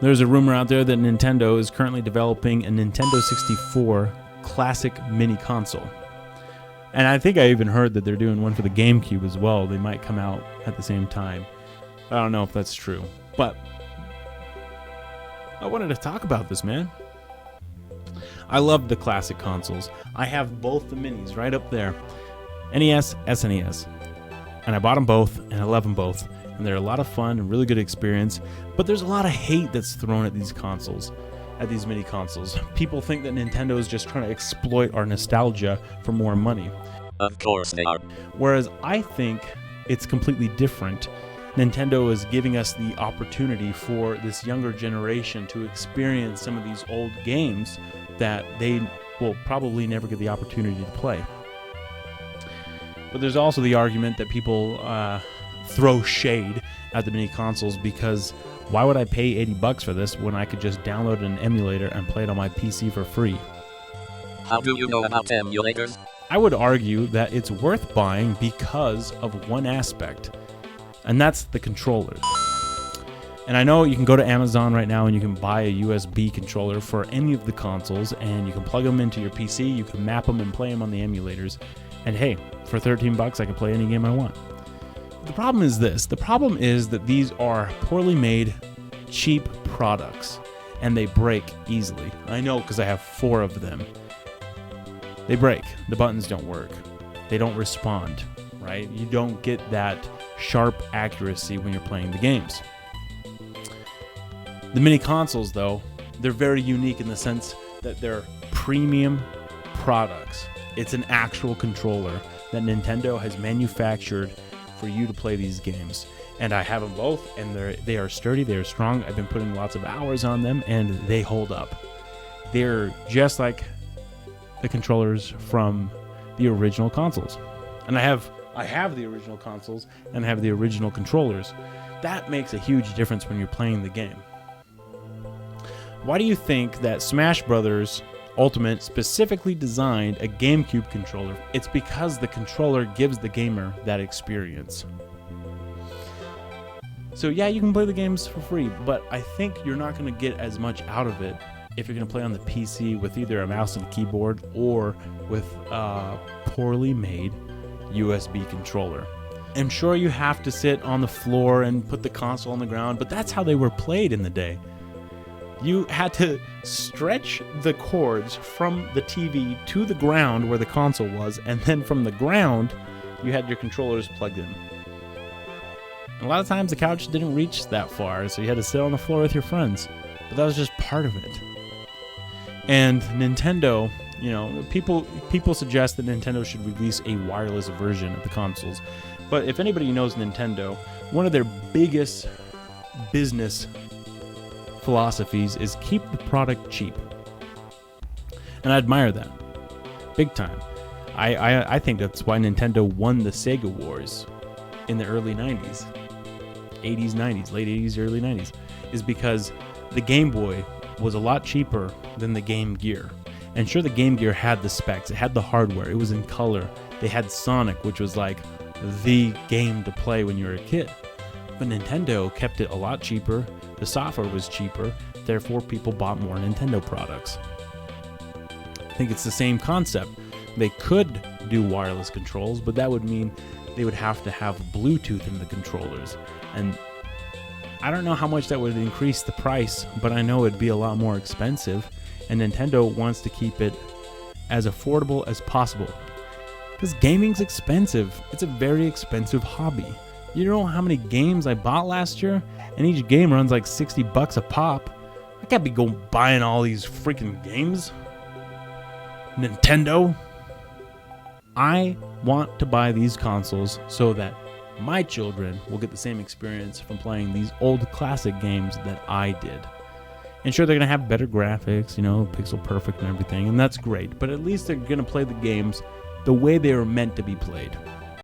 There's a rumor out there that Nintendo is currently developing a Nintendo 64 classic mini console. And I think I even heard that they're doing one for the GameCube as well. They might come out at the same time. I don't know if that's true. But I wanted to talk about this, man. I love the classic consoles. I have both the minis right up there. NES, SNES. And I bought them both, and I love them both. And they're a lot of fun and really good experience. But there's a lot of hate that's thrown at these consoles, at these mini consoles. People think that Nintendo is just trying to exploit our nostalgia for more money. Of course they are. Whereas I think it's completely different. Nintendo is giving us the opportunity for this younger generation to experience some of these old games that they will probably never get the opportunity to play. But there's also the argument that people throw shade at the mini consoles because why would I pay $80 for this when I could just download an emulator and play it on my PC for free? How do you know about emulators? I would argue that it's worth buying because of one aspect, and that's the controllers. And I know you can go to Amazon right now and you can buy a USB controller for any of the consoles, and you can plug them into your PC, you can map them and play them on the emulators, and hey, for $13 I can play any game I want. The problem is this. The problem is that these are poorly made, cheap products, and they break easily. I know because I have 4 of them. They break. The buttons don't work. They don't respond, right? You don't get that sharp accuracy when you're playing the games. The mini consoles, though, they're very unique in the sense that they're premium products. It's an actual controller that Nintendo has manufactured for you to play these games. And I have them both, and they are sturdy, they are strong. I've been putting lots of hours on them, and they hold up. They're just like the controllers from the original consoles. And I have the original consoles and I have the original controllers. That makes a huge difference when you're playing the game. Why do you think that Smash Bros. Ultimate specifically designed a GameCube controller? It's because the controller gives the gamer that experience. So yeah, you can play the games for free, but I think you're not going to get as much out of it if you're going to play on the PC with either a mouse and a keyboard or with a poorly made USB controller. I'm sure you have to sit on the floor and put the console on the ground, but that's how they were played in the day. You had to stretch the cords from the TV to the ground where the console was, and then from the ground, you had your controllers plugged in. A lot of times the couch didn't reach that far, so you had to sit on the floor with your friends, but that was just part of it. And Nintendo, you know, people suggest that Nintendo should release a wireless version of the consoles. But if anybody knows Nintendo, one of their biggest business philosophies is keep the product cheap. And I admire that. Big time. I think that's why Nintendo won the Sega Wars in the early 90s. 80s, 90s, late 80s, early 90s. Is because the Game Boy was a lot cheaper than the Game Gear. And sure, the Game Gear had the specs, it had the hardware, it was in color. They had Sonic, which was like the game to play when you were a kid. But Nintendo kept it a lot cheaper, the software was cheaper, therefore people bought more Nintendo products. I think it's the same concept. They could do wireless controls, but that would mean they would have to have Bluetooth in the controllers. And I don't know how much that would increase the price, but I know it'd be a lot more expensive, and Nintendo wants to keep it as affordable as possible. Because gaming's expensive. It's a very expensive hobby. You know how many games I bought last year? And each game runs like $60 a pop. I can't be going buying all these freaking games. Nintendo. I want to buy these consoles so that my children will get the same experience from playing these old classic games that I did. And sure, they're going to have better graphics, you know, pixel perfect and everything, and that's great. But at least they're going to play the games the way they were meant to be played.